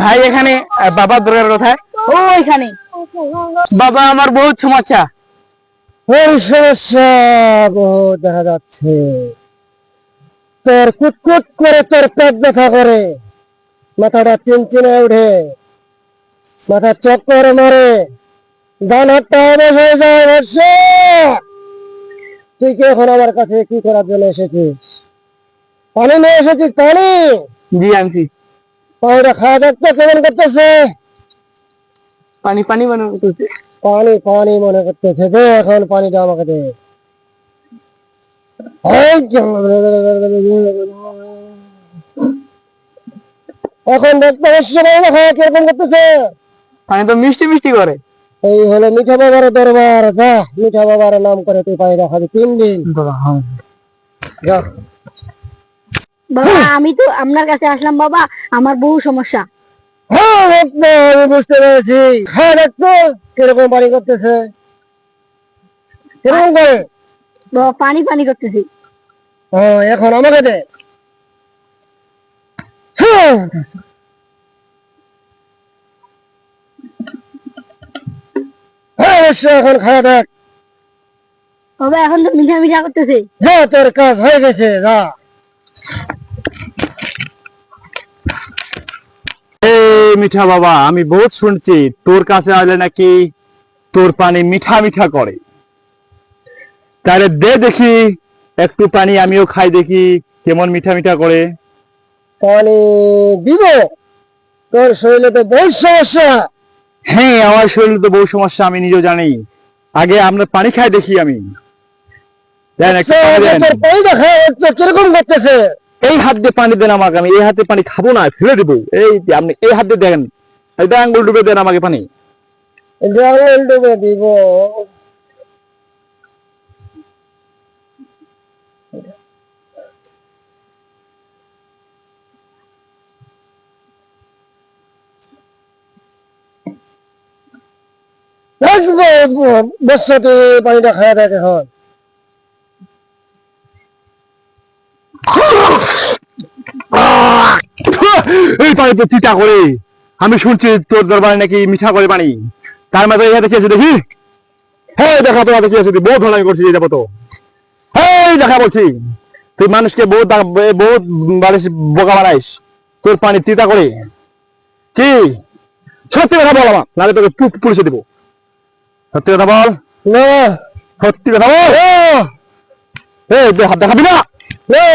ভাই এখানে বাবার দরকার কোথায়? ওইখানে। বাবা আমার বহুত সমস্যা। ওই সমস্যা বহুত দেখা যাচ্ছে। তোর কুটকুট করে তোর পেট ব্যথা করে, মাথাটা চিনচিনে উঠে, মাথা চক্কর মারে, ডান হাতটা অবশ হয়ে যায়। বর্ষ, তুই কি এখন আমার কাছে কি করার জন্য এসেছিস? পানি নিয়ে এসেছিস? পানি? জি আনছি। পানিটা খাওয়া দেখতে কেমন করতেছে? পানি পানি মনে করতেছে। পানি পানি মনে করতেছে। দে এখন পানিটা আমাকে দে। এখন দেখতে পাচ্ছি পানিটা খাওয়া কিরকম করতেছে। পানি তো মিষ্টি মিষ্টি করে। এই হলো মিঠা বাবার দরবার। যা, মিঠা বাবার নাম করে তুই পানিটা খাবি 3 দিন। যা। বাবা আমি তো আপনার কাছে আসলাম বাবা, আমার বহু সমস্যা। হ্যাঁ দেখতো, আমি বুঝতে পেরেছি। হ্যাঁ দেখতো কিরকম পানি করতেছে। কিরকম করে? বাবা পানি পানি করতেছি। এখন আমাকে দে। হ্যাঁ অবশ্যই, এখন খাওয়া দেখ। বাবা এখন তো মিঠা মিঠা করতেছে। যা, তোর কাজ হয়ে গেছে, যা। মিঠা বাবা, আমি বহুত শুনছি তোর কাছে আসলে নাকি তোর পানি মিঠা মিঠা করে। তাহলে দে দেখি একটু পানি, আমিও খাই দেখি কেমন মিঠা মিঠা করে। পানি দিব? তোর শরীরে তো বহুত সমস্যা। হ্যাঁ আমার শরীরে তো বহু সমস্যা, আমি নিজেও জানি। আগে আমরা পানি খাই দেখি আমি। দেন একটু পানি দেন। তোর পানি দেখা কিরকম করতেছে। এই হাত দিয়ে পানি দেন আমাকে, আমি এই হাতে পানি খাবো না, ফেলে দেবো। এই যে আপনি এই হাত দিয়ে দেখেন, এই দিয়ে আঙ্গুল ডুবে দেন আমাকে পানি। জল ডুবে দিব? বস, তুই পানিটা খাওয়া দেখ এখন। এই পানি তো তিতা করে। আমি শুনছি তোর দরবারে নাকি মিঠা করে পানি। তার মাঝে এই হাতে কি আছে দেখি। হ্যাঁ দেখা তো হাতে কি আছে, বহুত ভালো করছি যাবো তো। হ্যাঁ দেখা বলছি, তুই মানুষকে বহুত বহুত বোকা বানাইস। তোর পানি তিতা করে কি? সত্যি কথা বল আমার, নাহলে তোকে পুলিশে দিব। সত্যি কথা বল। না, সত্যি কথা বল। এই হাত দেখাবি না। না